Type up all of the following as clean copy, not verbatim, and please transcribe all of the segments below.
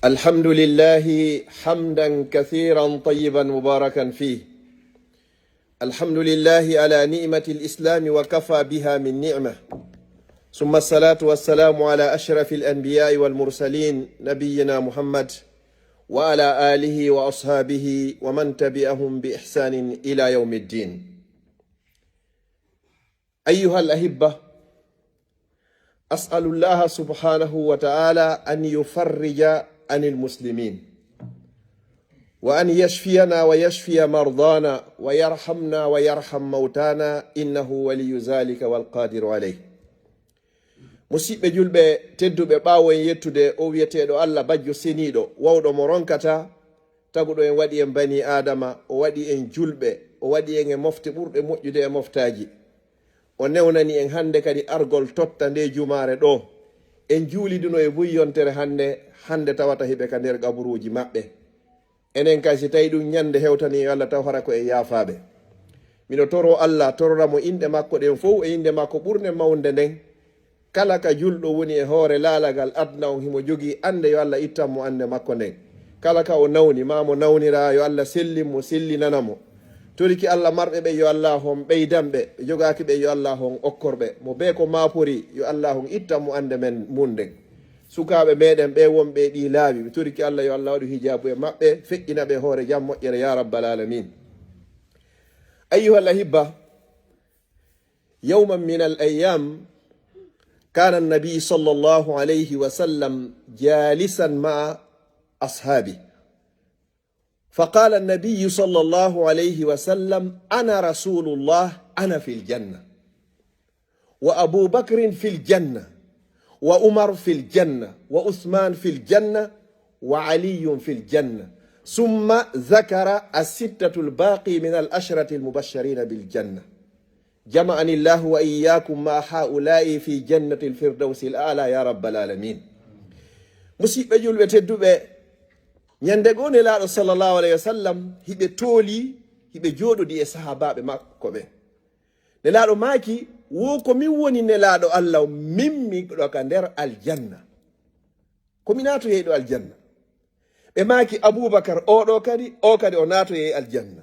الحمد لله حمدا كثيرا طيبا مباركا فيه. الحمد لله على نعمة الإسلام وكفى بها من نعمة، ثم الصلاة والسلام على أشرف الأنبياء والمرسلين نبينا محمد وعلى آله وأصحابه ومن تبعهم بإحسان إلى يوم الدين. أيها الأحبة، أسأل الله سبحانه وتعالى أن يفرج عن المسلمين، وأن يشفينا ويشفي مرضانا، ويرحمنا ويرحم موتانا، إنه ولي ذلك والقادر عليه. musidɓe julɓe tedduɓe, ɓawoen yettude o wiyeteɗo Allah bajjo seniɗo wawɗo mo ronkata, taguɗo en waɗi en bani adama, o waɗi en julɓe, o waɗi en e mofte ɓurɗe moƴƴude e moftaji. O newnani en hande kadi argol totta nde jumare ɗo. En juuliduno e buyyontere hande tawata hiɓe ka nder gaburuji maɓɓe. Enen kay si tawi ɗum ñande hewtani yo Allah taw hara ko e yaafaɓe. Miɗo toro Allah, tororamo inde makko ɗen fof e inde makko ɓurne mawde nden. Kala ka julɗo woni e hoore laalagal adna on himo jogii ande, yo Allah ittanmo ande makko nden. Kala ka o nawni mamo nawnira, yo Allah sellinmo sellinanamo. Toriki Allah marɓe ɓe yo Allah hon ɓeydanɓe, ɓe jogaki ɓe yo Allah hon okkorɓe. Mo be ko mapori yo Allah hon ittanmo ande men mun nden. Sukaɓe meɗen ɓe wonɓe ɗi laawi, ɓe toriki Allah yo Allah waɗu hijabu e maɓɓe, feƴƴina ɓe hoore jam moƴƴere ya rabbal alamin. أيها الأحبة، يوما من الأيام كان النبي صلى الله عليه وسلم جالسا مع أصحابه، فقال النبي صلى الله عليه وسلم: أنا رسول الله، أنا في الجنة، وأبو بكر في الجنة، وعمر في الجنة، وعثمان في الجنة، وعلي في الجنة. ثم ذكر الستة الباقي من العشرة المبشرين بالجنة. جمعني الله وإياكم مع هؤلاء في جنة الفردوس الأعلى يا رب العالمين. musidɓe julɓe tedduɓe, ñande goo nelaaɗo sallallahu alayhi wa sallam hiɓe tooli hiɓe jooɗodi e sahabaɓe makko ɓe. Nelaaɗo maaki wo ko min woni nelaaɗo Allah, min mi ɗo ka nder aljanna, komi naatoyey ɗo aljanna. ɓe maaki Abubakar oɗo kadi o naatoyey aljanna.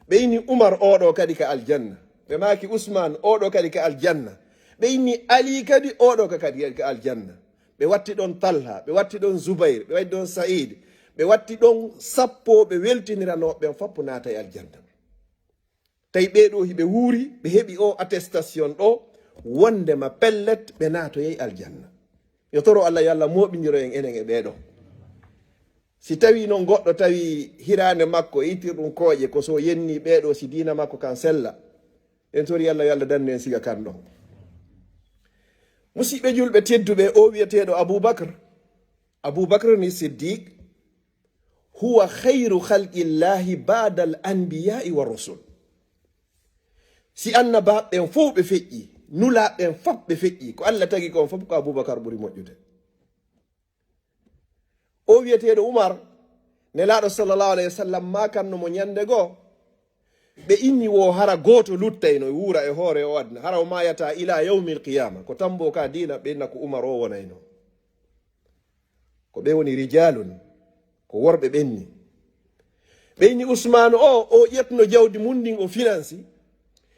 ɓe inni Umar oɗo kadi ka aljanna. ɓe maaki Usman oɗo kadi ka aljanna. ɓe inni Ali kadi oɗo kadi ka aljanna. ɓe watti ɗon Talha, ɓe watti ɗon Zubair, ɓe watti ɗon Sa'id, ɓe watti ɗon 10 ɓe weltiniranoɓe foppo naata e aljanna. tawi ɓeɗo hiɓe wuuri ɓe heɓi o attestation ɗo wondema pellet ɓe naatoyey aljanna. yo toro Allah yo Allah moɓiniro en enen e ɓeɗo. si tawi noon goɗɗo tawi hirande makko e ittirɗum kooƴe ko so yenni ɓeɗo si dina makko kan sella, en tori Allah yo Allah danne en siga kan ɗon. musidɓe julɓe tedduɓe, o wiyeteɗo Aboubacre ni Siddiq huwa khayru khalqillahi ba'da al anbiya'i wa rusul. si annabaɓen fof ɓe feƴƴi, nulaɓen fof ɓe feƴƴi, ko Allah tagi kon fof ko Aboubacre ɓuri moƴƴude. o wiyeteɗo Umar, nelaaɗo sallallahu alayhi wa sallam makanno mo ñande goo ɓe inni wo hara gooto luttayno wuura e hoore o adna, hara o mayata ila yawmil qiyama. ko tambo ka dina ɓe inna ko Umar o wonayno. ko ɓe woni rijalun, ko worɓe ɓenni. ɓe inni Usman o ƴetno jawdi mundin o finansi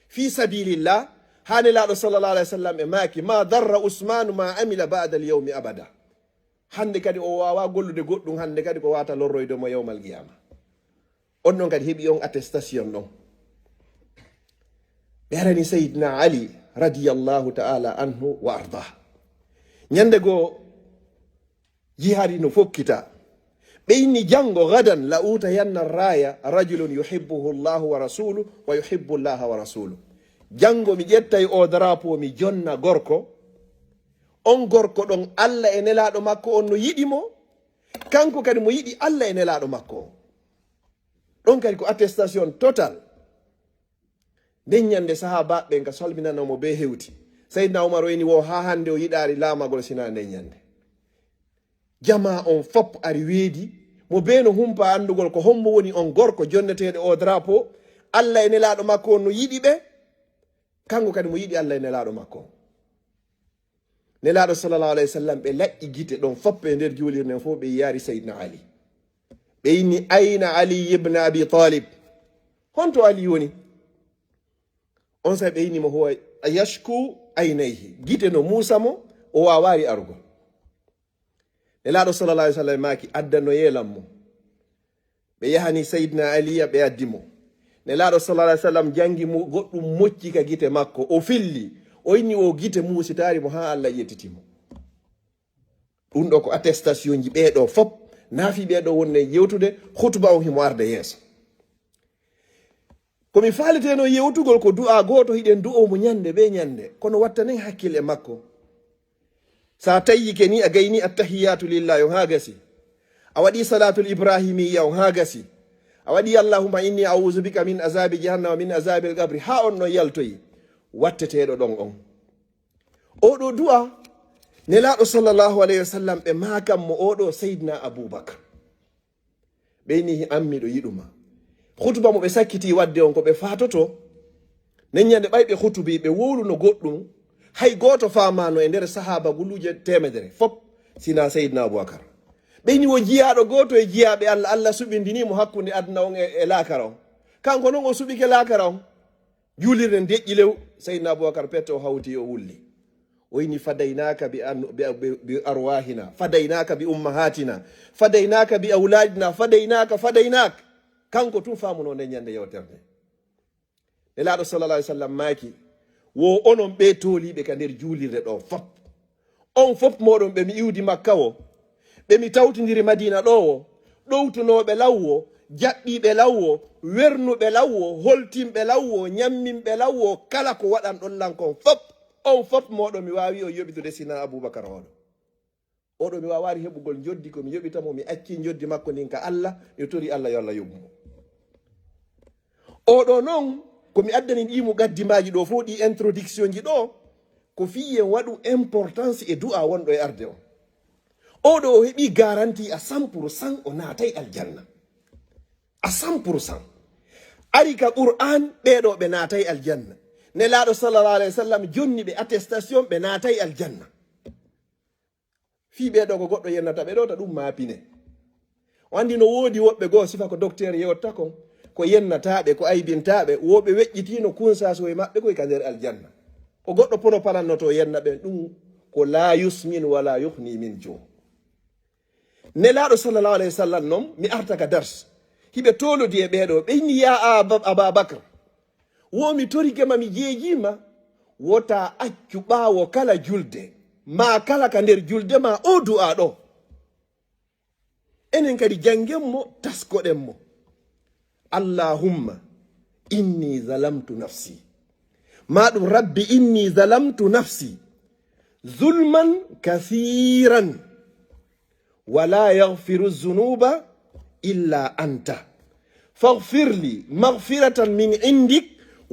fi sabilillah. ha nelaaɗo sallallahu alayhi wa sallam e maaki: ma darra Usmanu ma amila ba'da al yawmi abada. hande kadi o wawa gollude goɗɗum, hande kadi ko wata lorroyde mo yawmal qiyama. on ɗon kadi heeɓi on attestation ɗon. ɓe arani Sayyidina Ali radiyallahu ta'ala anhu wa ardah. ñande goo jihadi no fokkita, ɓe inni jango gadan la utayanna raya rajulun yuhibbuhu llahu wa rasuluhu wa yuhibbu llaha wa rasuluhu. jango mi ƴettay o drapeau mi jonna gorko, on gorko ɗon Allah e nelaɗo makko on no yiɗi mo, kanko kadi mo yiɗi Allah e nelaɗo makko on. ɗon kadi ko attestation total. nden ñande sahabaɓe ka salminanomo be hewti. Sayyidina Umar o ini wo ha hande o yiɗari laamagol sina nden ñande. jama on fop ari weedi, mo be no humpa andugol ko hommo woni on gorko jonneteɗo o drapeau. Allah e nelaɗo makko on no yiɗi ɓe, kanko kadi mo yiɗi Allah e nelaɗo makko on. nelaɗo sallallahu alayhi wa sallam ɓe laƴƴi gite ɗon foppe nder julirde nden fof ɓe yaari saydna ali ɓe inni ayna ali ibne abi talib, honto ali woni? on sa ɓe innimo howa yashku aynayhi, gite no muusa mo o wawari arugo. nelaɗo sallallahu alayhi wa sallam maki addano yeelan mo, ɓe yahani saydna aliya ɓe addi mo. nelaɗo sallallahu alayhi wa sallam jangi mo goɗɗum mocci ka gite makko, o filli o inni o gite musitari mo ha Allah yettitimo. ɗum ɗo ko attestation ji ɓeeɗo fop naafi ɓeeɗo wonne yewtude hutuba o himo arda yeeso. komi faaleteno yewtugol ko du'a goto hiɗen du'o mo ñande ɓe ñande, kono wattanen hakkille makko. sa tayyike ni a gayni attahiyatu lillahi on ha gasi, a waɗi salatul ibrahimiya on ha gasi, a waɗi allahumma inni a'udhu bika min azabi jahannama min azabil qabri ha on non yaltoyi, watteteɗo ɗon on. oɗo du'a nelaɗo sallallahu alayhi wa sallam ɓe makan mo oɗo seydna aboubacre, ɓeyni ammiɗo yiɗuma. hutuba mo ɓe sakkiti wadde on ko ɓe fatoto neññande ɓay ɓe hutubi ɓe wowluno goɗɗum hay goto famano e nder sahaba guluje temedere fop sina seydna aboubacre. ɓeyni wo jiyaɗo goto e jiyaɓe allah, allah suɓindinimo hakkude aduna on e lakara on, kanko noon o suɓike lakara on. julirde deƴƴi lew seydna aboubacre pette o hawti o wulli, o yini fadaynaka bi arwahina, fadaynaka bi ummahatina, fadaynaka bi awladina, fadaynaka kanko tun famuno nde ñande yewterde. nelaɗo sallallah alih w sallam maaki wo onon ɓe toliɓe ka nder julirde ɗo fop, on fop moɗon ɓe mi iwdi makka o, ɓe mi tawtidiri madina ɗo o, ɗowtunoɓe lawwo, jaɓɓiɓe lawwo, wernuɓe lawwo, holtimɓe lawwo, ñamminɓe lawwo, kala ko waɗan ɗon lankon fop, on fop moɗon mi wawi o yoɓitude sina aboubacre oɗo mi wawari heɓugol joddi ko mi yoɓitamo, mi acci joddi makko ndin ka Allah, mi tori Allah yo Allah yoɓumo. oɗo noon komi addani ɗimu gaddimaji ɗo fo ɗi introduction ji ɗo ko fiyen waɗu importance e du'a wonɗo e arde on. oɗo o heɓi garanti à 100% o natay aljanna, à 100%. ari ka qur'an ɓeɗo ɓe natay aljanna, nelaɗo sallallahu alayhi wa sallam jonni ɓe attestation ɓe natay aljanna. fi ɓeɗo ko goɗɗo yennata ɓe ɗo ta ɗum mapine. wandi no woodi woɓɓe goo sifa ko docteur yewta kon, ko yennataɓe, ko aybintaɓe, woɓe weƴƴitino kunsaso e maɓɓe koye ka nder aljanna. ko goɗɗo pono palannoto yenna ɓen ɗum ko la yusmin wala yuhni min jo. nelaɗo sallallahu alayhi wa sallam noon mi arta ka dars hiɓe tolodi e ɓeɗo ɓeyni ya ababacre womi torikema mi jeejima wota accu ɓawo kala julde ma kala ka nder julde ma o du'a ɗo. enen kadi jangenmo taskoɗen mo, allahumma inni zalamtu nafsi, maɗum rabbi inni zalamtu nafsi zulman kathiran wala yaghfiru zunuba illa anta faghfirli maghfiratan min indik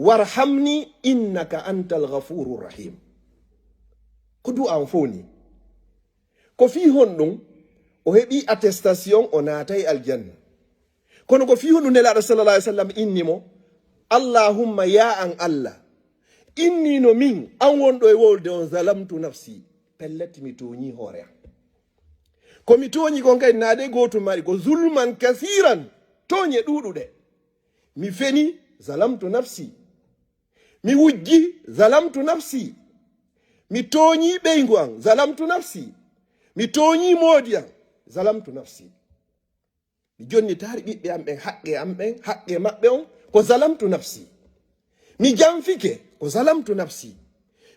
warhamni innaka antal ghafurur rahim. ko du'an foni ko fi honɗum o heɓi attestation o natay aljanna, kono ko fi honɗum nelaɗo sallallah alih w sallam inni mo allahumma ya an allah inni no min an wonɗo e wolde on zalamtu nafsi, pelletti mi toñi hoore am. komi toñi kon kadi naade goto mari ko zulman kasiran, toñe ɗuɗuɗe. mi feni zalamtu nafsi, mi wujji zalamtu nafsi, mi toñi ɓeygu an zalamtu nafsi, mi toñi moodi an zalamtu nafsi. mi jonni taari ɓiɓɓe am ɓen haqqe maɓɓe on ko zalamtu nafsi. mi janfike ko zalamtu nafsi,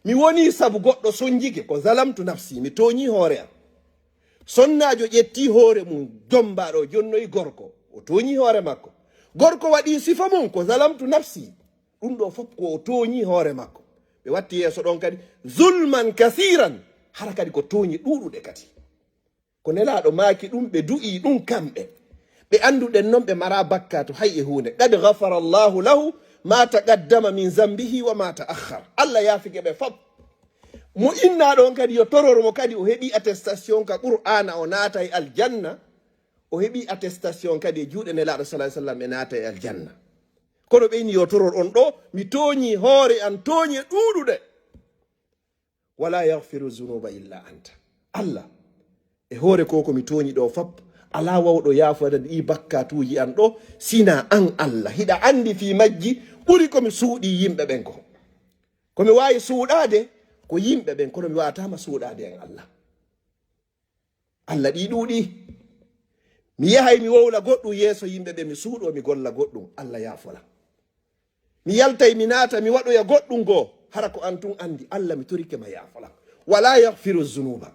mi woni sabu goɗɗo sonjike ko zalamtu nafsi, mi toñi hoore am. sonnajo ƴetti hoore mum jombaɗo jonnoyi gorko, o toñi hoore makko. gorko waɗi sifa mum ko zalamtu nafsi, ɗum ɗo fof ko o toñi hoore makko. ɓe watti yeeso ɗon kadi zulman kathiran, hara kadi ko toñi ɗuɗuɗe kadi. ko nelaɗo maaki ɗum ɓe du'i ɗum kamɓe ɓe anduɗen noon ɓe mara bakka to hay e hunde. qad ghafara allahu lahu ma taqaddama min zambihi wa ma ta'akhkhar, allah yaafike ɓe fop. mo innaɗo on kadi yo torormo kadi o heɓi attestation ka qur'ana o naata e aljanna, o heɓi attestation kadi e juuɗe nelaɗo sallah sallam e naata e aljanna. kono ɓeyni yo toror on ɗo mi toñi hoore an toñe ɗuɗuɗe. wala yaghfiru zunuba illa anta. Allah e hore ko mi toñi ɗo fap ala wawɗo yafode ɗi bakkatuji an ɗo sina an Allah. Hiɗa andi fi majji ɓuri komi suuɗi yimɓe ɓen ko. Komi wawi suuɗade ko yimɓe ɓen kono mi watama suuɗade en Allah. Allah ɗi ɗuuɗi. Mi yahay mi wowla goɗɗum yeeso yimɓe ɓe mi suuɗo mi golla goɗɗum Allah yafola. Mi yaltay mi naata mi waɗoya goɗɗum goo hara ko antun andi Allah mi torike ma yafola. Wala yaghfiru zunuba.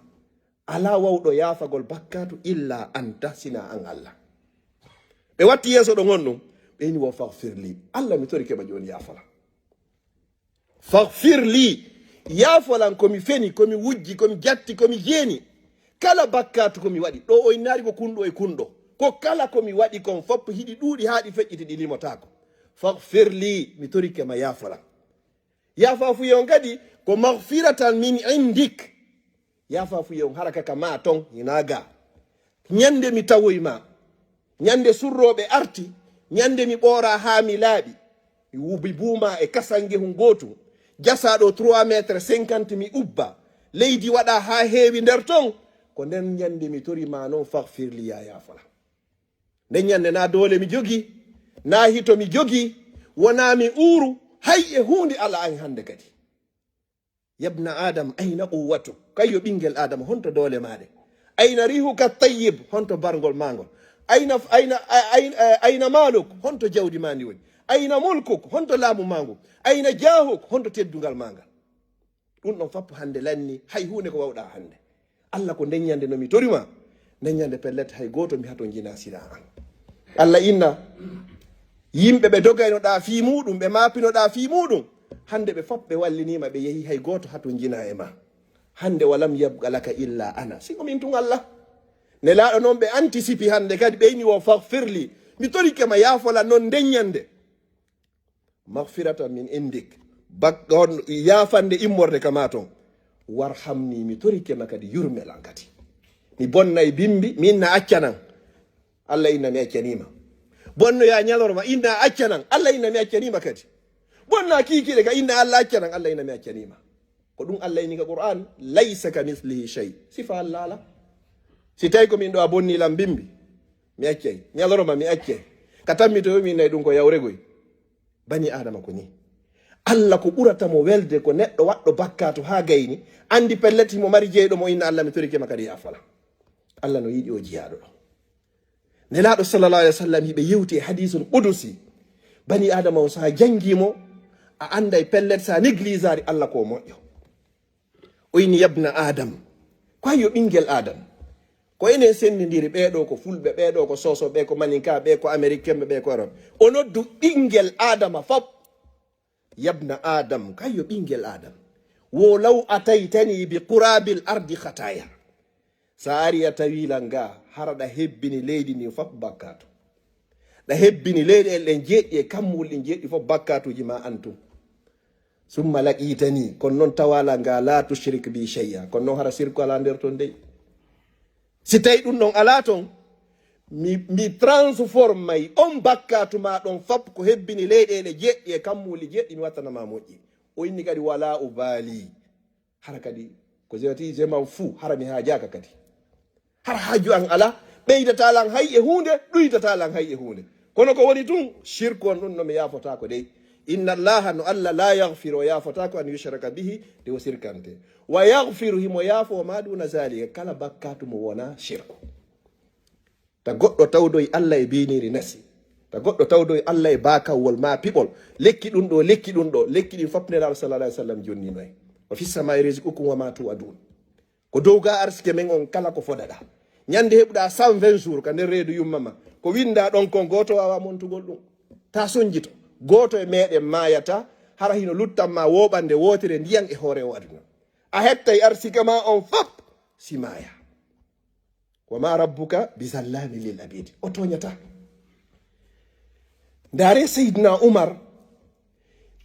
Ala wawɗo yafagol bakkatu illa anta sina an Allah. Ɓe watti yeeso ɗo gonɗum ɓeni wo faghfirli. Allah mi torike ma joni yafola. Faghfirli yafolan komi feni komi wujji komi jatti komi jeeni. Kala bakkatu komi waɗi ɗo o innari ko kunɗo e kunɗo ko kala komi waɗi kon foppo hiɗi ɗuuɗi haɗi feƴƴiti ɗi limotako. Faghfirli mi torike ma yafola. Yafafu yon kadi ko maghfiratan min indik. Yafafu yon haraka ka ma ton hinaga. Nyande mi tawoy ma. Nyande surroɓe arti. Nyande mi ɓora ha mi laaɓi. Mi wubi buuma e kasange hun gotu. Jasaɗo 3,50 m mi ubba. Leydi waɗa ha heewi nder ton. Ko nden nyande mi tori ma non faghfirli ya yafala. Nden nyande na dole mi jogi. Na hito mi jogi. Wona mi uru. Hay e hunde ala an hande kadi. Yabna Adam ayna quwwatu. Kayo ɓingel Adam honto dole maɗe. Ayna rihuka tayyib honto bargol mangol. Ayna maluk honto jawdi mandi woni. Ayna mulkuk honto laamu mangu. Ayna jahuk honto teddungal mangal. Ɗum ɗon fappo hande lanni hay hunde ko wawɗa hande. Allah ko ndenyande no mi torima ndenyande pellet hay goto mi hato jina sira an. Allah inna yimɓe ɓe dogayno ɗa fi muɗum ɓe mapino ɗa fi muɗum hande ɓe fop ɓe wallinima ɓe yehi hay goto hato jina e ma. Hande walam yabqa laka illa ana. Sigo min tun Allah ne laaɗo noon ɓe anticipi hande kadi ɓeyni wo faghfirli mi torike ma yafola non ndenyande maghfiratan min indik bakon yafande immorde kama ton warhamni mi torike ma kadi yurmelan kadi mi bonnay bimbi min na accanan Allah inna mi accanima bonno ya nyalorma inna accanan Allah inna mi accanima kadi bonna kikiɗe ka inna Allah accanan Allah inna mi accanima ko ɗum Allah ini ka Qur'an laysa ka mislihi shay sifa Allah ala si tawi ko min ɗo a bonnilam bimbi mi accay nyalorma mi accay ka tammi to min nayi ɗum ko yawregoy bani adama ko ni Allah ko ɓurata mo welde ko neɗɗo waɗɗo bakkatu ha gayni andi pelleti mo mari jeyɗo mo inna Allah mi torike ma kadi yafala. Allah no yiɗi o jiyaɗo ɗo nelaɗo sallallahu alaihi wasallam hiɓe yewti e hadisul qudusi bani adama o sa jangimo a anda e pellet sa néglisari Allah ko moƴƴo o inni yabna adam ko yo ɓingel adam ko enen sendidiri ɓeɗo ko fulɓe ɓeɗo ko sosoɓe ko maninka ɓe ko américain ɓe ko europe o noddu ɓingel adama fop yabna adam kayo ɓingel adam wo law ataytani bi qurabil ardi khataya sa ari a tawilan ga haraɗa hebbini leydi ni fop bakkatu ɗa hebbini leyɗi en ɗen jeeɗɗi e kammul ɗi jeeɗɗi fop bakkatuji ma antum summa laqitani kono noon tawala nga la tushrik bi shay'a kono noon hara sirku ala nder ton dey si tawi ɗum ɗon ala ton mi transformay on bakkatu ma ɗon fap ko hebbini leyɗele jeɗɗi e kammuli jeɗɗi mi wattanama moƴƴi o inni kadi wala ubali hara kadi ko jewati jeman fou hara mi hajaka kadi hara haju an ala ɓeydatalan hay e hunde ɗoydatalan hay e hunde kono ko woni tun shirku on ɗum no mi yafotako dey inna allaha no Allah la yaghfiru o yafotako an yushraka bihi de o sirkante wa yaghfiru himo yafo ma duna zalika kala bakkatu mo wona shirku ta goɗɗo tawdoy Allah e biniri nasi ta goɗɗo tawdoy Allah e bakawol ma piɓol lekki ɗum ɗo lekki ɗin fop nelaɗo sallallahu alaihi wasallam jonnino en wa fis samai rizqukum wa ma tu'adun ko dow ga arsike men on kala ko foɗaɗa nyande heɓuɗa 120 jours ka nder reedu yummama ko winda ɗon kon goto wawa montugol ɗum ta sonjito goto e meɗen mayata hara hino luttanma woɓande wotere ndiyan e hoore o aduna a hettay arsike ma on fop simaya wama rabbuka bizallami lil abidi o toñata ndare seydina Umar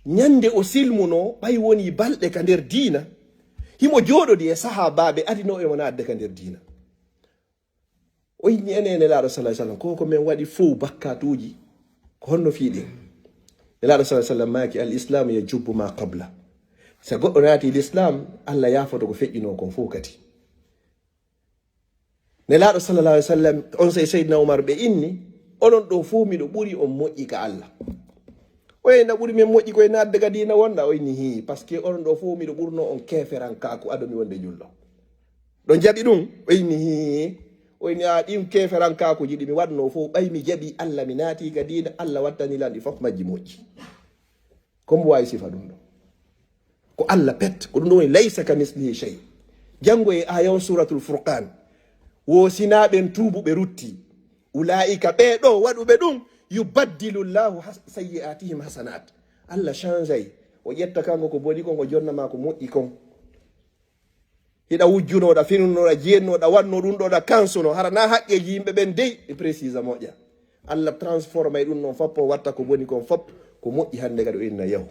nyande o silmuno ɓay woni balɗe ka nder diina himo joɗodi e sahabaɓe adino e wona adde ka nder diina o yinni enene laaɗo sallah sallam koko men waɗi fof bakkatuji ko honno fiiɗin nelaɗo sallah sallam maki al islamu ya jubbu ma qabla so goɗɗo naati l'islam Allah yafoto ko feƴƴino kon fof kadi. Nelaɗo sallallahu alaihi wasallam on Seydina Umar ɓe inni onon ɗo fof miɗo ɓuri on moƴƴi ka Allah. Oye na ɓuri min moƴƴi koye nadde ka dina wonɗa? O inni hi par ce que onon ɗo fof miɗo ɓurno on keferankaku adomi wonde julɗo. ɗo jaɓi ɗum o inni hi o inni a ɗin keferankakuji ɗi mi waɗno fof ɓay mi jaɓi Allah mi naati ka dina Allah wattanilan ɗi fof majji moƴƴi. Kombo wawi sifa ɗum ɗo ko Allah pet ko ɗum ɗo woni laysa ka mislihi shay. Jango e ayon suratul furqan wo sinaɓen tuubuɓe rutti ulaika ɓeɗo waɗuɓe ɗum yubaddilu llahu sayyi'atihim hasanat. Allah changeay o ƴetta kanko ko boni kon o jonnama ko moƴƴi kon. Hiɗa wujjunoɗa finunoɗa jennoɗa wanno ɗum ɗoɗa kansuno hara na haqqeji yimɓe ɓen dey e précisa moƴƴa. Allah transformay ɗum noon foppo watta ko boni kon fop ko moƴƴi hande kadi o inna yahu.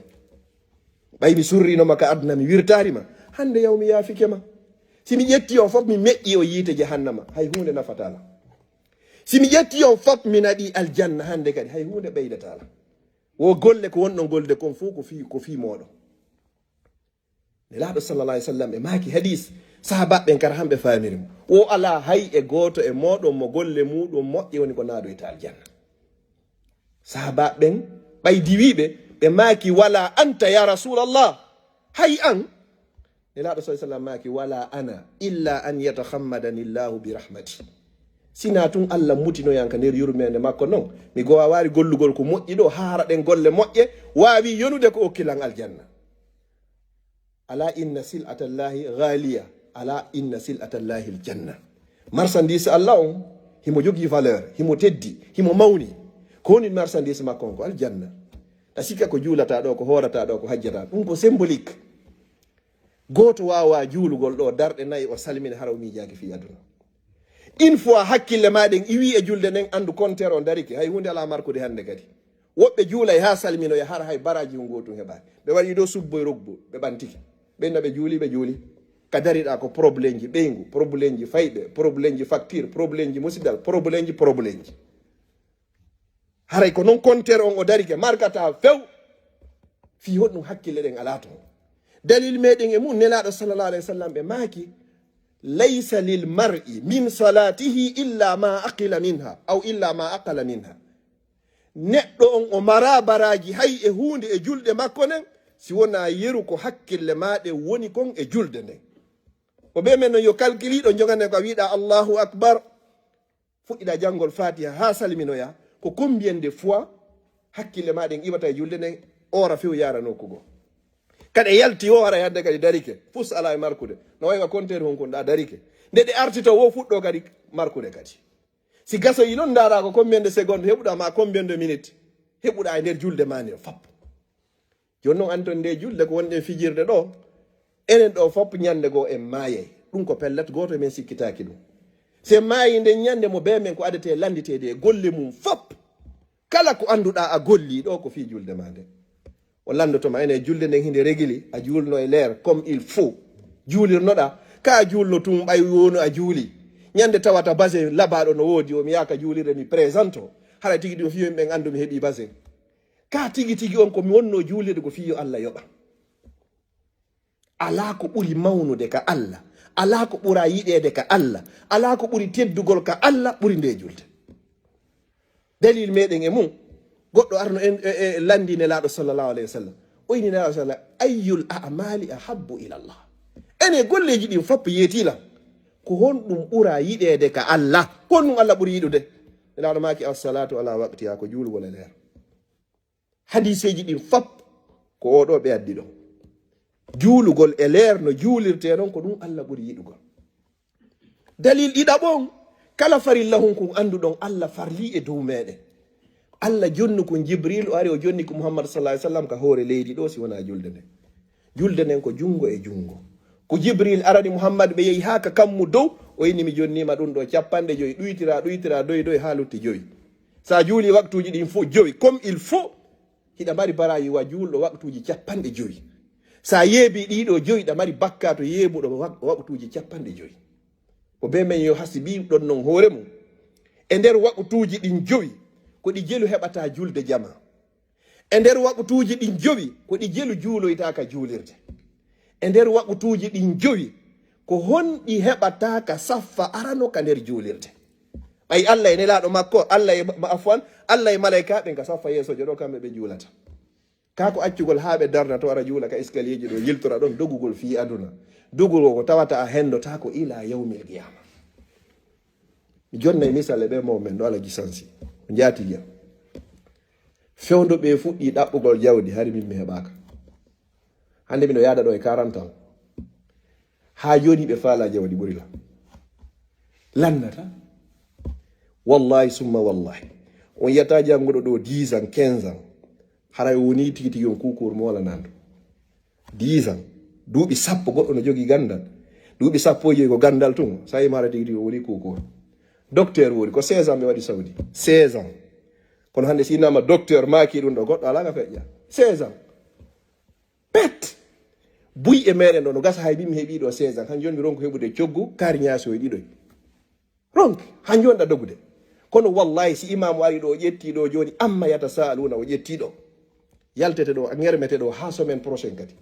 ɓay mi surrinoma ka aduna mi wirtarima hande yaw mi yaafikema. simi ƴetti on fop mi meƴƴi o yiite jahannama hay hunde nafatala. simi ƴetti on fop mi naɗi aljanna hande kadi hay hunde ɓeydatala. wo golle ko wonɗon golde kon fof ko fi moɗo. Nelaɗo sallallah alih w sallam e maaki hadis sahabaɓen kara hamɓe famirimo o ala hay e goto e moɗon mo golle muɗum moƴƴe woni ko naɗoyta aljanna. Sahabaɓen ɓaydi wiɓe ɓe maaki wala anta ya rasulallah, hay an. Nelaɗo sa sallam maaki wala ana illa an yatahammadani llahu bi rahmati. Sina tun Allah mutinoyanka nder yurmede makko noon mi gowa wari gollugol ko moƴƴi ɗo haara ɗen golle moƴƴe wawi yonude ko okkilan aljanna. Ala inna silatallahi ghaliya, ala inna silatallahi aljanna. Marchandise Allah on himo jogi valeur, himo teddi, himo mawni. Ko woni marchandise makko on ko aljanna. Ta sikka ko juulata ɗo ko horata ɗo ko hajjata ɗum ko symbolique. Goto wawa juulugol ɗo darɗe nayi o salmina hara o miijaki fi aduna. Une fois hakkille maɗen iwi e julde nden andu compteur o dariki hay hunde ala markude hande kadi. Woɓɓe juulay ha salminoya hara hay baraji gotum heɓani. Ɓe waɗi ɗo subboye rogbo ɓe ɓantiki. ɓenno ɓe juuli ka dariɗa ko probléme ji ɓeygu, probléme ji fayɓe, probléme ji facture, probléme ji musidal, probléme ji. Haray ko noon compteur on o darike markata few fi hoɗɗum hakkille ɗen ala toon. Dalil meɗen e mum nelaɗo sallallah alayhi wa sallam ɓe maaki laysa lil mar'i min salatihi illa ma aqila minha aw illa ma aqala minha. Neɗɗo on o mara baraji hay e hunde e julɗe makko nen si wona yeru ko hakkille maɗe woni kon e julde nden. O ɓe men no yo calculiɗo jogane ko wiɗa Allahu akbar fuɗɗiɗa janngol fatiha ha salminoya ko combien de fois hakkille maɗen iwata e julde nden ora few yara nokkugo. Kadi yalti o hara hande kadi darike fus ala e markude no waywa compteur hon kon ɗa darike nde ɗe artito wo fuɗɗo kadi markude kadi. Si gasoyi noon dara ko combien de seconde heɓuɗa ma combien de minute heɓuɗa e nder julde ma nde fop. Joni noon anton nde julde ko wonɗen fijirde ɗo enen ɗo fop ñande goo en maayay ɗum ko pellet goto men sikkitaki ɗum. Se maayi nden ñande mo be men ko adete landitede e golle mum fop kala ko anduɗa a golli ɗo ko fi julde ma nde o landotoma ene julde nden hinde régili a juulno e leer comme il faut juulirnoɗa ka juulno tum ɓay wonu a juuli ñande tawata basin labaɗo no woodi o mi yaka juulirde mi présente o hara tigui ɗum fiyomi ɓen andu mi heeɓi basin ka tigui on ko mi wonno juulirde ko fiyo Allah yoɓa. Ala ko ɓuri mawnude ka Allah, ala ko ɓura yiɗede ka Allah, ala ko ɓuri teddugol ka Allah ɓuri nde julde. Dalil meɗen e mum goɗɗo arno e landi nelaɗo sallallahu alayhi wa sallam o yini nelaɗo sallam ayyul a'mali ahabbu ila Allah. Ene golleji ɗin foppo yeetila ko honɗum ɓura yiɗede ka Allah, honɗum Allah ɓuri yiɗude. Nelaɗo maki as-salatu ala waqtiha ko juulugol e leer. Hadiseji ɗin fop ko oɗo ɓe addi ɗo. Juulugol e leer no juulirte noon ko ɗum Allah ɓuri yiɗugol. Dalil ɗiɗaɓon kala farilla hun kon anduɗon Allah farli e dow meɗen. Allah jonni ko Jibril o ari o jonni ko Muhammad sallallahu alaihi wasallam ka hoore leydi ɗo si wona julde nden. Julde nden ko jungo e jungo. Ko Jibril arani Muhammad ɓe yehi ha ka kammu dow o yini mi jonnima ɗum ɗo 50 ɗuytira doy ha lutti 5. Sa juuli waktuji ɗin fof 5 comme il faut hiɗa mari barayi wa juulɗo waktuji 50. Sa yeebi ɗiɗo 5 ɗa mari bakka to yeebuɗo waktuji 50. Ko be men yo hasibi ɗon non hoore mum e nder waktuji ɗin 5 ko ɗi jelu heɓata julde jama. E nder waktuji ɗin 5 ko ɗi jelu juuloytaka juulirde. e nder waɓutuji ɗin jowi ko honɗi heɓata ka saffa arano ka nder juulirde. ɓay Allah e nelaɗo makko, Allah e afwan, Allah e malaika ɓen ka saffa yeesoje ɗo kamɓe ɓe juulata. kako accugol ha ɓe darna to ara juula ka escalier ji ɗo yiltora ɗon dogugol fi aduna, dogugol ko tawata a hendota ko ila yawmil qiyama. mi jonnayi misal e ɓe mawmen ɗo ala gisansi o jaati jam fewndo ɓe fuɗɗi ɗaɓɓugol jawdi hari min mi heɓaka. hande miɗo yaada ɗo e 40 ans ha joni ɓe faala jawdi ɓurila lannata. wallahi summa wallahi on yiyata janguɗo ɗo 10 ans 15 ans haray woni tigi yon kukur mo wala nando 10 ans duuɓi sappo goɗɗo no jogi gandal duuɓi sappo jeyi ko gandal tun sa yimara tigi o woni kukur. docteur woni ko 16 ans ɓe waɗi Saudi 16 ans kono hande sinama docteur maki ɗum ɗo goɗɗo alaga feƴƴa 16 ans pet buy e meɗen ɗo no gasa hay mimi heeɓi ɗo 16 ans han joni mi ronko heɓude coggu kaari ñaaso e ɗiɗoy ronk han joni ɗa dogude. kono wallahi si imamu ari ɗo o ƴetti ɗo joni amma yata saaluna o ƴetti ɗo yaltete ɗo germete ɗo ha semaine prochaine kadi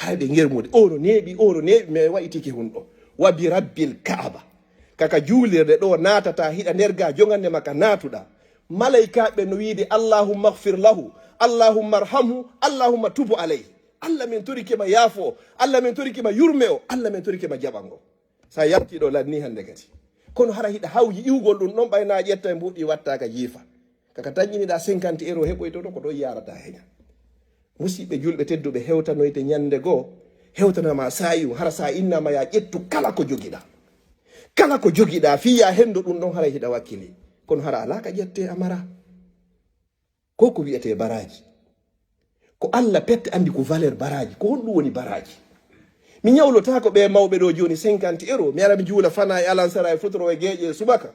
hayɓe germude ono neeɓi mi wayitiki hunɗo wabi rabbil kaaba kaka juulirde ɗo natata hiɗa nerga jogande makka natuɗa malaikaɓe no wiide allahummaghfir lahu allahumma arhamhu allahumma tubu alayhi. Allah min torikima yaafo, Allah min torikima yurme o, Allah min torikima jaɓango. sa yalti ɗo lanni hande kadi kono hara hiɗa hawji iwgol ɗum ɗon ɓayna ƴetta e mbuɗɗi watta ka jiifa kaka tañƴiniɗa 50 € heɓoyto ɗo ko ɗo yarata heña. musidɓe julɓe tedduɓe hewtanoyte ñande goo hewtanama sayu hara sa innama ya ƴettu kala ko jogiɗa, kala ko jogiɗa fiya hendo ɗum ɗon haray hiɗa wakkili kono hara ala ka ƴette amara ko ko wiyete baraji ko Allah pette andi ko valeur baraji ko honɗum woni baraji. mi ñawlota ko ɓe mawɓe ɗo joni 50 € mi ara mi juula fana e alansara e futoro e geeƴe e subaka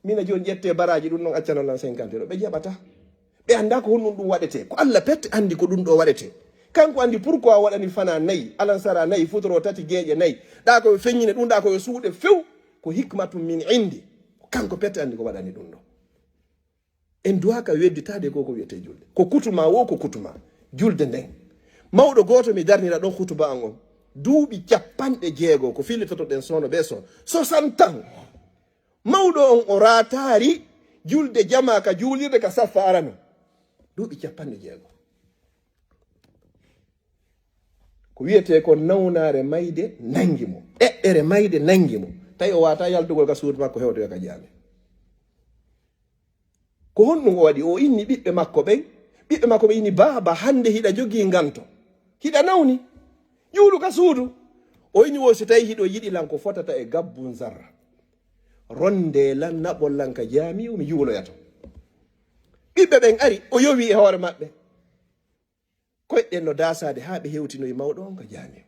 mina joni ƴette baraji ɗum ɗon accanolan 50 € ɓe jaɓata ɓe anda ko honɗum ɗum waɗete ko Allah pette andi ko ɗum ɗo waɗete. kanko andi pourquoi waɗani fana 4 alansara 4 futoro 3 geeƴe 4 ɗa koye feññine ɗum ɗa koye suuɗe few ko hikmatum min indi kanko pette andi ko waɗani ɗum ɗo. en duwaka wedditade ko wiyete julde ko kutuma wo ko kutuma julde nden mawɗo goto mi darnira ɗon hutuba an on duuɓi 60 ko filitoto ɗen sono ɓe son 60 ans mawɗo on o ratari julde jama ka juulirde ka saffa arano duuɓi 60 ko wiyete ko nawnare mayde nangi mo eɗɗere mayde nangi mo tawi o wata yaldugol ka suudu makko hewtoyo ka jaami. ko honɗum o waɗi o inni ɓiɓɓe makko ɓen inni baaba hande hiɗa jogii nganto hiɗa nawni juulu ka suudu o inni wo so tawi hiɗo yiɗi lan ko fotata e gabbun zarra ronde lan naɓol lan ka jaami mi juuloyato. ɓiɓɓe ɓen ari o yowi e hoore maɓɓe koyɗen no dasade ha ɓe hewtinoyi mawɗo on ka jaami.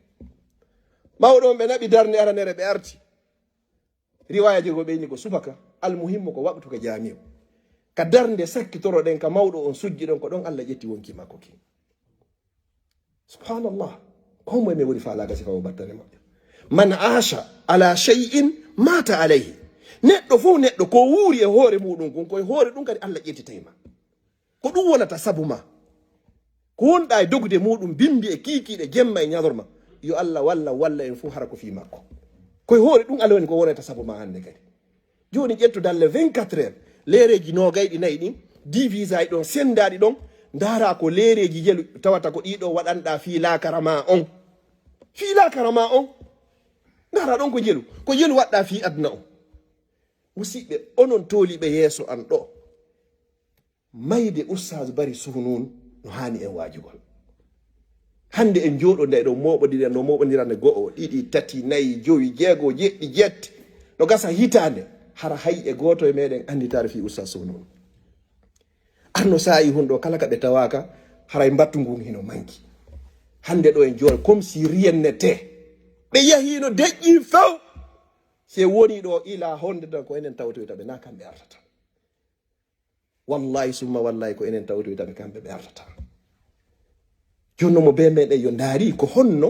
mawɗo on ɓe naɓi darde aranere ɓe arti riwaya jego ɓe inni ko subaka almuhimmo ko waɓtu ka jaami o ka darde sakkitoro ɗen ka mawɗo on sujji ɗon ko ɗon Allah ƴetti wonki makko ki. subhanallah ko moye mi woni faalaga sifa o battane maɓɓe. man asha ala shay'in mata alayhi neɗɗo fof neɗɗo ko wuuri e hoore muɗum kon koye hoore ɗum kadi Allah ƴettitayma ko ɗum wonata sabu ma ko wonɗa e dogde muɗum bimbi e kiikiɗe jemma e ñadorma yo Allah walla en fof hara ko fi makko koye hoore ɗum Allah woni ko wonata sabu ma hande kadi. joni ƴettu dalle 24 heures leereji nogayɗi 4 ɗin divisa ɗon sendaɗi ɗon ndara ko leereji jelu tawata ko ɗiɗo waɗanɗa fi lakarama on ndara ɗon ko jelu waɗɗa fi aduna on. musidɓe onon toliɓe yeeso an ɗo mayde oustage Bari Suhunun no hani en wajugol hande en jooɗo nde ɗo moɓodiran go'o 2 3 4 5 6 7 8 no gasa hitande hara hay e goto e meɗen anditare fi oustage Suhunun. arno sa'i hunɗo kala ka ɓe tawaka haray mbattu ngun hino manki hande ɗo en jooɗo comme si rien n'était ɓe yahino deƴƴi few se woni ɗo ila honde tan ko enen tawtoytaɓe na kamɓe artata wallahi summa wallahi ko enen tawtoytaɓe kamɓe ɓe artata. jonnomo be meɗen yo daari ko honno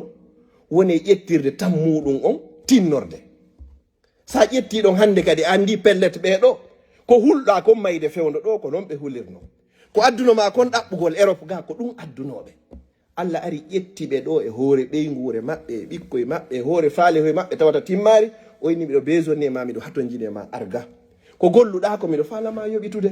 woni ƴettirde tan muɗum on tinnorde. sa ƴetti ɗon hande kadi andi pellet ɓeɗo ko hulɗa kon mayde fewndo ɗo ko noon ɓe hulirno ko adduno ma kon ɗaɓɓugol Europe ga ko ɗum addunoɓe Allah ari ƴettiɓe ɗo e hoore ɓeygure maɓɓe e ɓikkoye maɓɓe e hoore faalihoye maɓɓe tawata timmari o inni miɗo besonni ma miɗo hatojine ma arga ko golluɗa ko miɗo falama yoɓitude.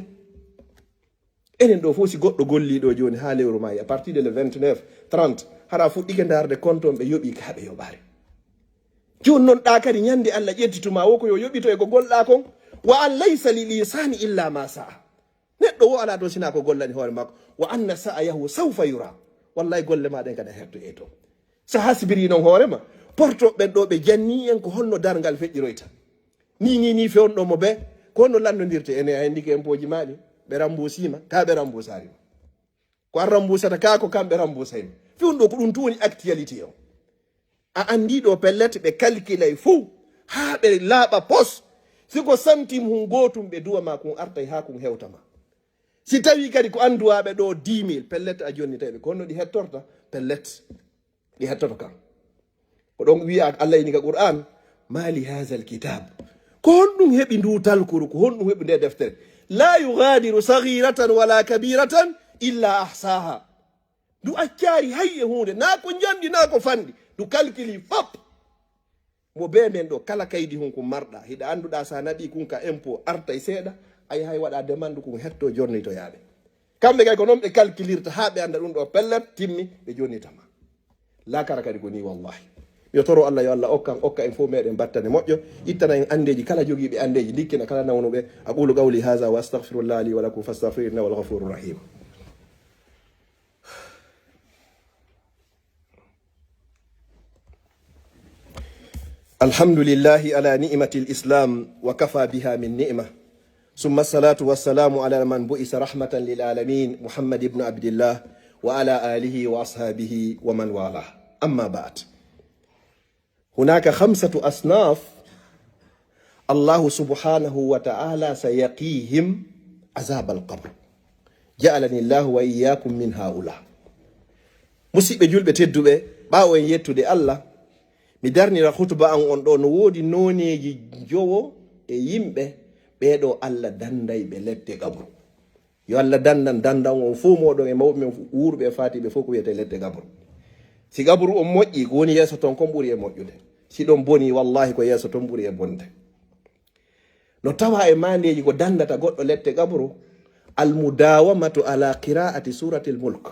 enen ɗo fof si goɗɗo golliɗo joni ha lewru ma à partir de le 29 30 hara fuɗɗike darde compte on ɓe yoɓi kaɓe yoɓare joni noon ɗa kadi ñande Allah ƴettituma wo ko yo yoɓito e ko golɗa kon wa an laysa lil insani illa ma sa'a. neɗɗo wo ala to sina ko gollani hoore makko wa anna sa'ayahu sawfa yura. wallahi golle maɗen kada herto e to so hasbiri noon hoorema porto ɓen ɗo ɓe janni en ko honno dargal feƴƴiroyta ni fewnɗo mo ɓe ko honno landodirte ene handike empoji maɗi ɓe rambusima ka ɓe rambusarima ko an rambusata ka ko kamɓe rambusayma fewnɗo ko ɗum tuwoni actualité o. a andi ɗo pellet ɓe calculay fou ha ɓe laaɓa pos siko centime hun gotum ɓe duwama kon artay ha kon hewtama. si tawi kadi ko anduwaɓe ɗo 10 000 pellet a jonni tawi ko honno ɗi hettorta pellet ɗi hettoto kam ko ɗon wiya Allah ini ka Qur'an mali hasal kitab ko honɗum heɓi ndu talkuru ko honɗum heɓi nde deftere la yughadiru saghiratan wala kabiratan illa ahsaha. ndu accari hayye hunde na ko jandi na ko fandi ndu calculi fop mo be men ɗo kala kaydi hun ko marɗa hiɗa anduɗa sa naɓi kunka impôt arta e seeɗa ay hay waɗa demande ko hetto jonnitoyaɓe kamɓe kay ko noon ɓe calculirta ha ɓe anda ɗum ɗo pellet timmi ɓe jonnitama lakara kadi ko ni wallahi. yo toro Allah yo Allah okka en fof meɗen battane moƴƴo ittana en andeji kala jogiiɓe andeji dikkina kala nawnuɓe. aqulu qawli hadha wa astaghfirullah li wa lakum fastaghfiruhu innahu wal ghafurur rahim. الحمد لله على نعمة الإسلام وكفى بها من نعمة ثم الصلاة والسلام على من بئس رحمة للعالمين محمد بن عبد الله وعلى آله وأصحابه ومن والاه. أما بعد هناك 5 أصناف الله سبحانه وتعالى سيقيهم عذاب القبر جعلني الله وإياكم من هؤلاء. musidɓe julɓe tedduɓe ɓawo en yettude Allah mi darnira khutba an on ɗo no woodi noneji jowo e yimɓe ɓeɗo Allah danday ɓe ledde gabru. yo Allah dandan on fof moɗon e mawɓe men wuurɓe e fatiɓe fof ko wiyete ledde gabru. si gabru on moƴƴi ko woni yeeso ton kon ɓuuri e moƴƴude si ɗon boni wallahi ko yeeso ton ɓuuri e bonde. no tawa e mandeji ko dandata goɗɗo ledde gabru almudawamatu ala qira'ati surati al-mulk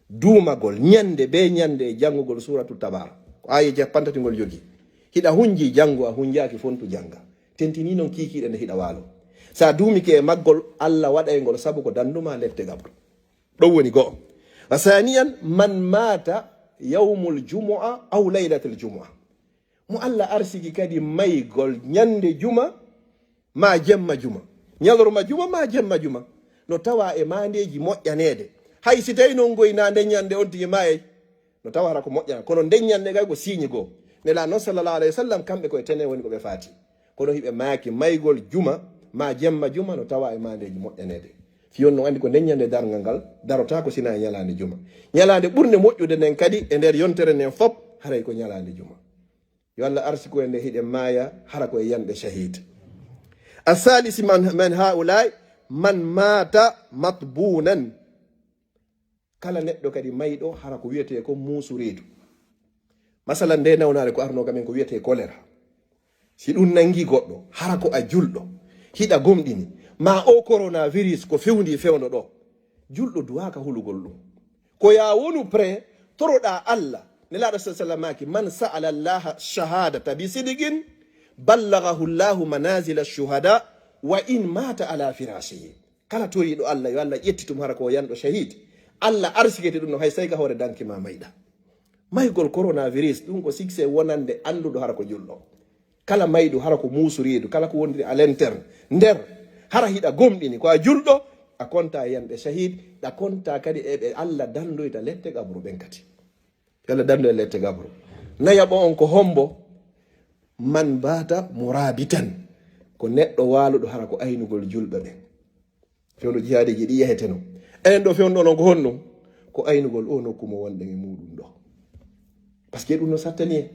duumagol ñande be ñande e janngugol suratu tabara ko ayi 50 jogi hiɗa hunji janngo a hunjaki fontu janga tentini non kikiɗe nde hiɗa waalo sa duumike e maggol Allah waɗaygol sabu ko danduma ledde gabru. ɗon woni go'o. wa saniyan man mata yawmul jumu'a aw laylatul jumu'a mo Allah arsiki kadi maygol ñande juma ma jemma juma ñalorma juma ma jemma juma no tawa e mandeji moƴƴanede hay si tawi non goyna nde ñande on tigi mayey no tawara ko moƴƴana kono nden ñande gay ko signe goo nela noon sallallahu alayhi wa sallam kamɓe koye tene woni koɓe faati kono hiɓe maaki maygol juma ma jemma juma no tawa e mandeji moƴƴanede fiyon no andi ko nden ñande dargal ngal darota ko sina e ñalande juma ñalande ɓurde moƴƴude nden kadi e nder yontere nden fop haray ko ñalande juma. yo Allah arsi ko e nde hiɗen maaya hara ko e yanɓe shahid. asalisi man haulai man mata matbunan kala neɗɗo kadi mayɗo hara ko wiyete ko muusu reedu. masala nde nawnare ko arno kamen ko wiyete choléra si ɗum nangi goɗɗo hara ko a julɗo hiɗa gomɗini ma o coronavirus ko fewndi fewno ɗo julɗo duwaka hulugol ɗum ko ya wonu pré toroɗa Allah nelaɗo sallam maki man sa'ala Allah shahadata bi sidigin ballagahu llahu manazila shuhada wa in mata ala firashihi. kala toriɗo Allah yo Allah ƴettitum hara ko yanɗo shahid Allah arsikete ɗum no hay sayga hoore dankima mayɗa. maygol coronavirus ɗum ko succès wonande anduɗo hara ko julɗo kala mayɗo hara ko muusu reedu kala ko wondiri à l'interne nder hara hiɗa gomɗini ko a julɗo a konta e yanɓe shahid ɗa konta kadi eɓe Allah dandoyta lette gabru ɓen kadi Allah dando e lette gabru. nayaɓo on ko hombo man bata murabitan ko neɗɗo waluɗo hara ko aynugol julɓe ɓen fewno jihadeji ɗi yehete no enen ɗo fewno ɗon ko honɗum ko aynugol o nokku mo wonɗen e muɗum ɗo par ce que ɗum no sattani en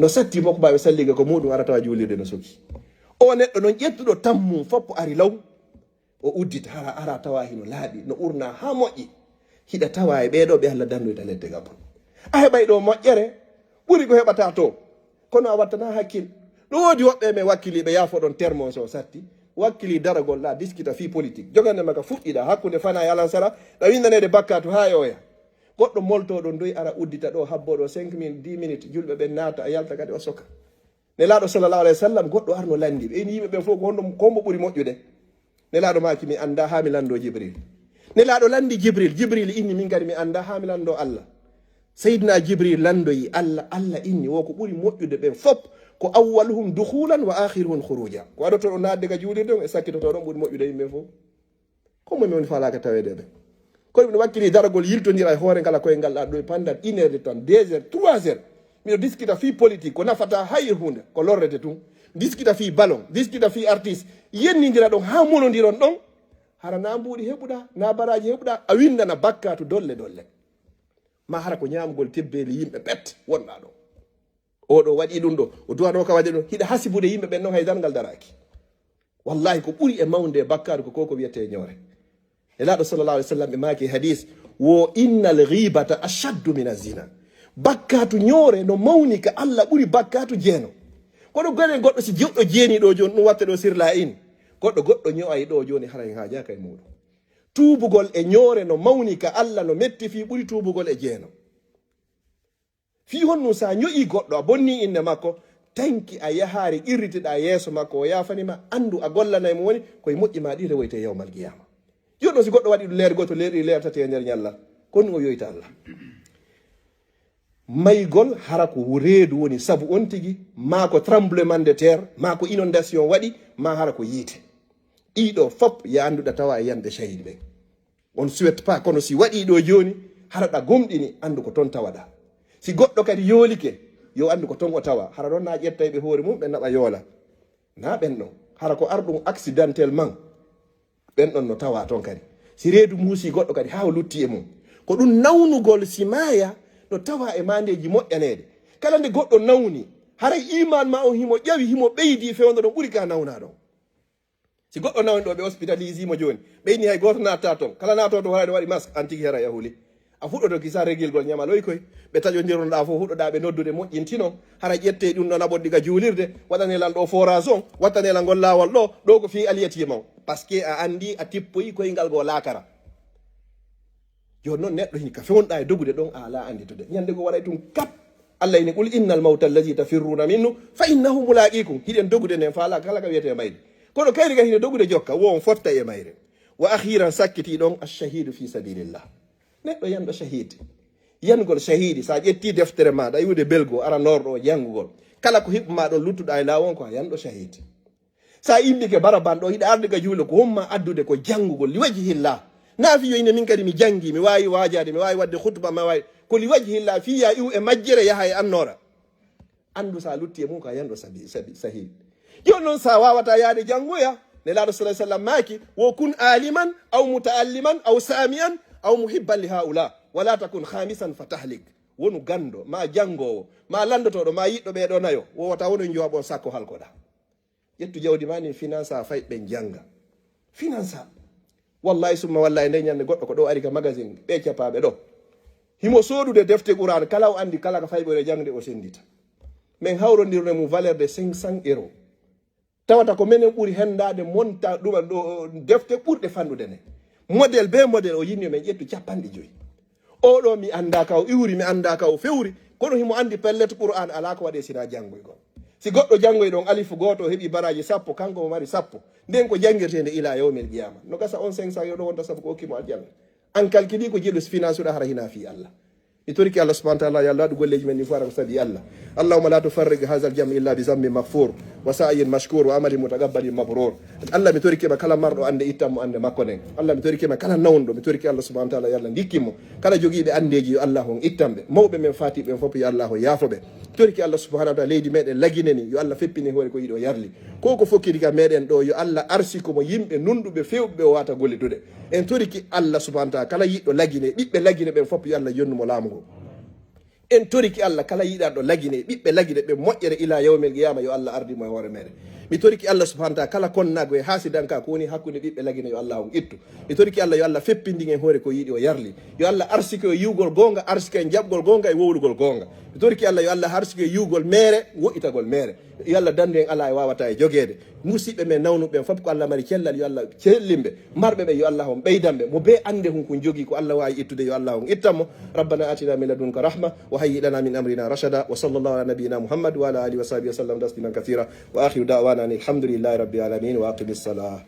no satti moko mbaɓe salliga ko muɗum ara tawa julirde no soki o neɗɗo noon ƴettuɗo tammum foppo ari law o uddita hara tawa hino laaɓi no urna ha moƴƴi hiɗa tawa e ɓeeɗo ɓe Allah dannoyta ledde Gabon. A heɓay ɗo moƴƴere ɓuri ko heɓata to, kono a wattana hakkil. ɗo woodi woɓɓe men wakkiliɓe yaafoɗon terme so satti wakkili daragol la diskita fi politique jogande maka fuɗɗiɗa hakkude fana e alansara ɗa windanede bakkatu ha yoya goɗɗo moltoɗo doyi ara uddita ɗo habboɗo 5 minutes 10 minutes julɓe ɓe naata a yalta kadi o soka nelaɗo sallallahu alayhi wa sallam goɗɗo arno landi ɓe ini yimɓe ɓen fof kombo ɓuuri moƴƴude nelaɗo maki mi anda ha mi lando Jibril nelaɗo landi Jibril inni min kadi mi anda ha mi lando Allah Seydina Jibril landoyi Allah inni wo ko ɓuuri moƴƴude ɓen fop ko awwaluhum dukhulan wa akhiruhum khuruja ko waɗoto ɗo nadde ka juulirde on e sakkitoto ɗon ɓuuri moƴƴude yimɓe fof komo mi woni falaka tawede ɓe kono miɗo wakkili daragol yiltodira e hoore ngala koye ngal ɗo pendant 1 heure de temps 2 heures 3 heures miɗo diskita fi politique ko nafata hayir hunde ko lorrete tun diskita fi ballon diskita fi artiste yennidira ɗon ha monodiron ɗon hara na mbuuɗi heɓuɗa na baraji heɓuɗa a windana bakkatu dolle ma hara ko ñamgol tebbeli yimɓe ɓet wonɗa ɗo oɗo waɗi ɗum ɗo o duwano ka waɗi ɗum hiɗa hasibude yimɓe ɓen noon hay dangal daraki wallahi ko ɓuri e mawde e bakkatu ko koko wiyete ñoore elaɗo sallallah alih w sallam ɓe maki hadis wo innal ghibata ashaddu min azina bakkatu ñoore no mawni ka Allah ɓuri bakkatu jeeno kono gone goɗɗo si jewɗo jeeni ɗo joni ɗum watta ɗo sirla in goɗɗo ño'ay ɗo joni hara en haajaka e muɗum tuubugol e ñoore no mawni ka Allah no metti fi ɓuri tuubugol e jeeno fi honnu sa ño'i goɗɗo a bonni inde makko tanki a yahaari irritiɗa yeeso makko o yafanima andu a gollanay mo woni koye moƴƴima ɗi rewoyte yawmal qiyama joɗɗo si goɗɗo waɗi ɗum leer goto leer ɗi leer tati e nder ñallal kono o yoyta Allah maygol hara ko reedu woni sabu on tigi ma ko tremblement de terre ma ko inondation waɗi ma hara ko yiite ɗiɗo fop ya anduɗa tawa e yande shahid ɓen on souhaite pas kono si waɗi ɗo joni haraɗa gomɗini andu ko toon tawaɗa si goɗɗo kadi yoolike yo andu ko toon o tawa hara ɗon na ƴetta ɓe hoore mum ɓe naɓa yoola na ɓen ɗon hara ko arɗum accidentellement ɓen ɗon no tawa toon kadi si reedu muusi goɗɗo kadi ha o lutti e mum ko ɗum nawnugol si maaya no tawa e mandeji moƴƴanede kala nde goɗɗo nawni haray iman ma on himo ƴawi himo ɓeydi fewndo ɗon ɓuri ka nawna ɗon si goɗɗo nawni ɗo ɓe hospitalisé mo joni ɓeyni hay goto natta toon kala nato to waɗa waɗi masque antigi hera yahuli a fuɗɗoto kisa reguilgol ñamaloy koy ɓe taƴodironɗa fof huɗɗoɗa ɓe noddude moƴƴintino hara ƴette ɗum ɗo naɓoɗɗi ka juulirde waɗanelan ɗo forage on wattanelan ngol lawol ɗo ko fi aliyatimaw par ce que a andi a tippoyi koyngal go laakara joni noon neɗɗo hini ka fewnɗa e dogude ɗon a ala anditude ñande go waɗay tum kap Allah ini qul innal mawta allazi tafirruna minhu fa innahu mulaqikum hiɗen dogude nden faala kala ka wiyete mayde kono kayri ka hine dogude jokka wo on fotta e mayre wa akhiran sakkiti ɗon ash-shahidu fi sabilillah neɗɗo yanɗo shahide yangol shahidi sa ƴetti deftere maɗa yiwde belgo ara norɗo jangugol kala ko hiɓma ɗon luttuɗa e lawon ko a yanɗo shahide sa imbike baraban ɗo hiɗa arde ga juulo ko homma addude ko jangugol li wajhillah na fi yoyne min kadi mi jangi mi wawi wajade mi wawi wadde khutba mi wawi ko li wajhillah fiya iw e majjere yaha e annora andu sa lutti e mum ko a yanɗo sahid joni noon sa wawata yaade jangoya nelaɗo sallah sallam maki wo kun aliman aw mutaalliman aw samian aw muhibban li haula wala takun khamisan fatahlik wonu gando ma jangowo ma landotoɗo ma yiɗɗo ɓeɗo nayo wowata wono jowaɓon sakko halkoɗa ƴettu jawdi ma ni finance a fay ɓen janga finance wallahi summa wallahi nde ñande goɗɗo ko ɗo ari ka magazine ɓe capaɓe ɗo himo sodude defte qur'an kala o andi kala ka fayɓore jangde o sendita min hawrodirne mum valeur de 500 euros tawata ko minen ɓuuri hendade monta ɗuma ɗo defte ɓurɗe fanɗude ne modèle be modèle o yinni men ƴettu 50 oɗo mi anda ka o iwri mi anda ka o fewri kono himo andi pellet qur'an ala ko waɗe sina jangoygol si goɗɗo jangoy ɗon alifu goto heeɓi baraji 10 kanko mo mari 10 nden ko jangirtede ila yawmil qiyama no gasa on 500 yo ɗo wonta saabu ko hokkimo aljanna an calculi ko jiɗo finance uɗa hara hina fi Allah mi toriki Allah subhanahu wa ta'ala ya Allah ɗo golleji men ni fara ko sabi Allah allahumma la tufarrig hadha al-jam illa bi zammin maghfur wa sa'yin mashkur wa amalin mutaqabbalin mabrur Allah mi toriki ma kala marɗo ande ittam mo ande makko nen Allah mi toriki ma kala nawndo mi toriki Allah subhanahu wa ta'ala ya Allah dikkimo kala jogiiɓe andeji yo Allah on ittamɓe mawɓe men fatiɓe fof yo Allah o yaafoɓe toriki Allah subhanahu wa ta'ala leydi meɗen lagineni yo Allah feppini hoore ko yiɗo yarli ko fokkiti ka meɗen ɗo yo Allah arsi komo yimɓe nunɗuɓe fewɓe o wata golledude en toriki Allah subhanahu wa ta'ala kala yiɗɗo lagine ɓiɓɓe lagine ɓen fof yo Allah yonnumo laamu ngo en toriki Allah kala yiɗaɗo lagine ɓiɓɓe lagine ɓe moƴƴere ila yawmel qiyama yo Allah ardimo e hoore meɗen mi toriki Allah subhanahu wa ta'ala kala konnago e hasidanka ko woni hakkunde ɓiɓɓe lagina yo Allah on ittu. mi toriki Allah yo Allah feppindi en hoore ko yiɗi o yarli. yo Allah arsike o yiwgol gonga, arsike e jaɓgol gonga e wowlugol gonga. mi toriki Allah yo Allah arsike yiwgol mere wo'itagol mere. yo Allah dandu en ala e wawata e jogede. musidɓe men nawnuɓe ɓen foof ko Allah mari cellal yo Allah cellimɓe. marɓe ɓe yo Allah on ɓeydanɓe mo be ande hunko jogui ko Allah wawi ittude yo Allah on ittanmo. rabbana atina min ladunka rahma wa hayyi lana min amrina rashada wa sallallahu ala nabiyyina muhammad wa ala alihi wa sahbihi wa sallam tasliman kathira wa akhiru da'wana الحمد لله رب العالمين وأقم الصلاة.